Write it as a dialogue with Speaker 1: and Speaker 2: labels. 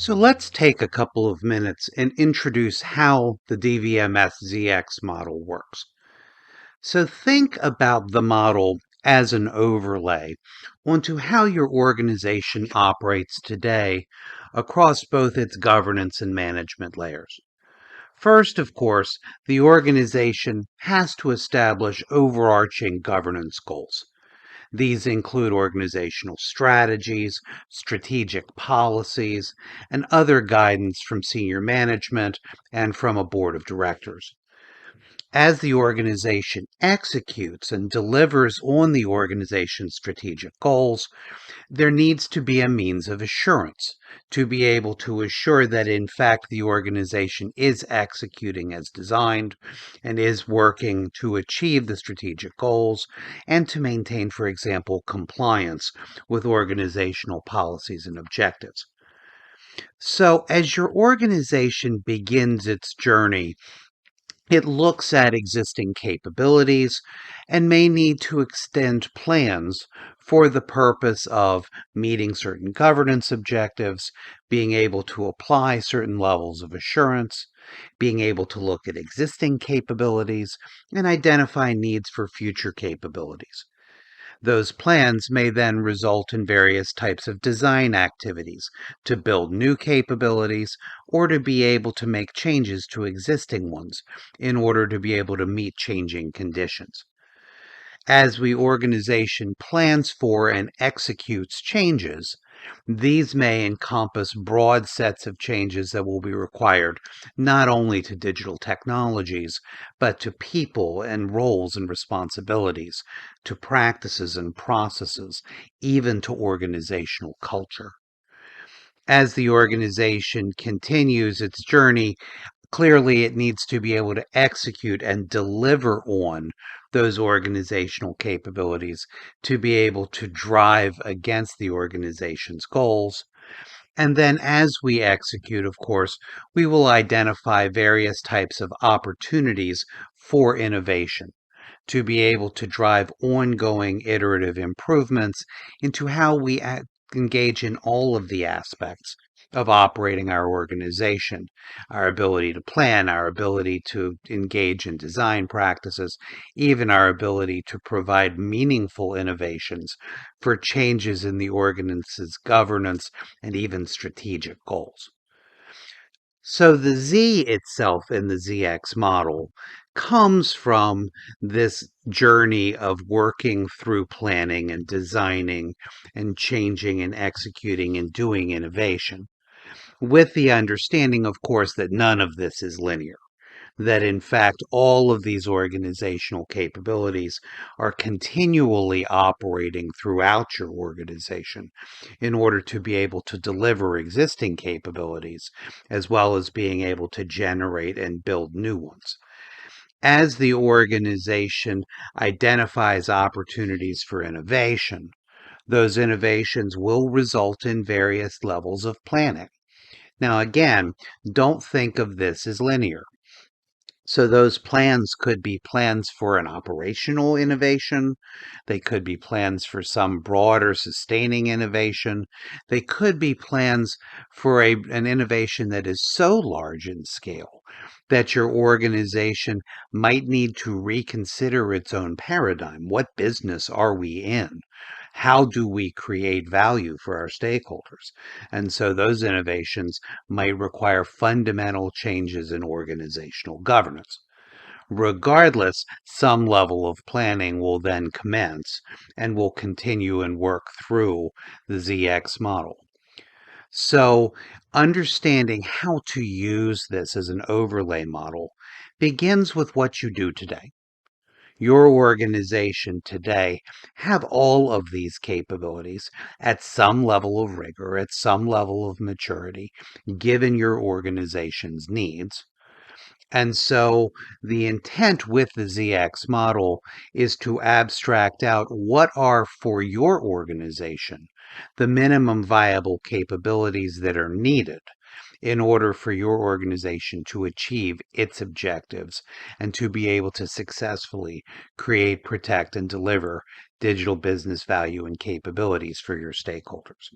Speaker 1: So let's take a couple of minutes and introduce how the DVMS ZX model works. So think about the model as an overlay onto how your organization operates today across both its governance and management layers. First, of course, the organization has to establish overarching governance goals. These include organizational strategies, strategic policies, and other guidance from senior management and from a board of directors. As the organization executes and delivers on the organization's strategic goals, there needs to be a means of assurance to be able to assure that, in fact, the organization is executing as designed and is working to achieve the strategic goals and to maintain, for example, compliance with organizational policies and objectives. So, as your organization begins its journey, it looks at existing capabilities and may need to extend plans for the purpose of meeting certain governance objectives, being able to apply certain levels of assurance, being able to look at existing capabilities, and identify needs for future capabilities. Those plans may then result in various types of design activities to build new capabilities or to be able to make changes to existing ones in order to be able to meet changing conditions. As the organization plans for and executes changes, these may encompass broad sets of changes that will be required not only to digital technologies, but to people and roles and responsibilities, to practices and processes, even to organizational culture. As the organization continues its journey, clearly it needs to be able to execute and deliver on those organizational capabilities to be able to drive against the organization's goals. And then, as we execute, of course, we will identify various types of opportunities for innovation to be able to drive ongoing iterative improvements into how we engage in all of the aspects of operating our organization, our ability to plan, our ability to engage in design practices, even our ability to provide meaningful innovations for changes in the organization's governance and even strategic goals. So the Z itself in the ZX model comes from this journey of working through planning and designing and changing and executing and doing innovation, with the understanding, of course, that none of this is linear, that in fact all of these organizational capabilities are continually operating throughout your organization in order to be able to deliver existing capabilities as well as being able to generate and build new ones. As the organization identifies opportunities for innovation, those innovations will result in various levels of planning. Now, again, don't think of this as linear. So those plans could be plans for an operational innovation. They could be plans for some broader sustaining innovation. They could be plans for an innovation that is so large in scale that your organization might need to reconsider its own paradigm. What business are we in? How do we create value for our stakeholders? And so those innovations might require fundamental changes in organizational governance. Regardless, some level of planning will then commence and will continue and work through the ZX model. So, understanding how to use this as an overlay model begins with what you do today. Your organization today have all of these capabilities at some level of rigor, at some level of maturity, given your organization's needs. And so the intent with the ZX model is to abstract out what are for your organization the minimum viable capabilities that are needed in order for your organization to achieve its objectives and to be able to successfully create, protect, and deliver digital business value and capabilities for your stakeholders.